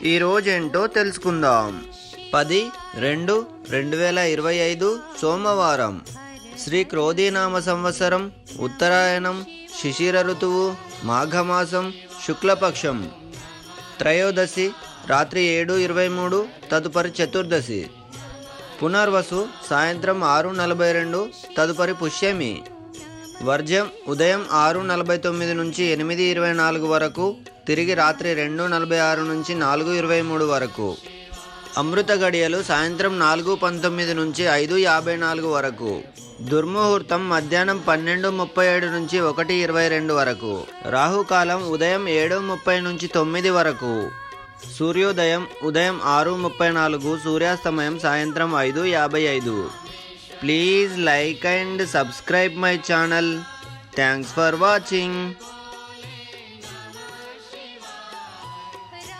ఈరోజేంటో తెలుసుకుందాం. 10/2/2025 సోమవారం. శ్రీ క్రోధీనామ సంవత్సరం, ఉత్తరాయణం, శిశిర ఋతువు, మాఘమాసం, శుక్లపక్షం. త్రయోదశి రాత్రి 7:23, తదుపరి చతుర్దశి. పునర్వసు సాయంత్రం 6:42, తదుపరి పుష్యమి. వర్జ్యం ఉదయం 6:49 నుంచి 8:24 వరకు, తిరిగి రాత్రి 2:46 నుంచి 4:23 వరకు. అమృత గడియలు సాయంత్రం 4:19 నుంచి 5:54 వరకు. దుర్ముహూర్తం మధ్యాహ్నం 12:37 నుంచి 1:22 వరకు. రాహుకాలం ఉదయం 7:30 నుంచి 9 వరకు. సూర్యోదయం ఉదయం 6:34, సూర్యాస్తమయం సాయంత్రం 5:55. Please like and subscribe my channel. Thanks for watching.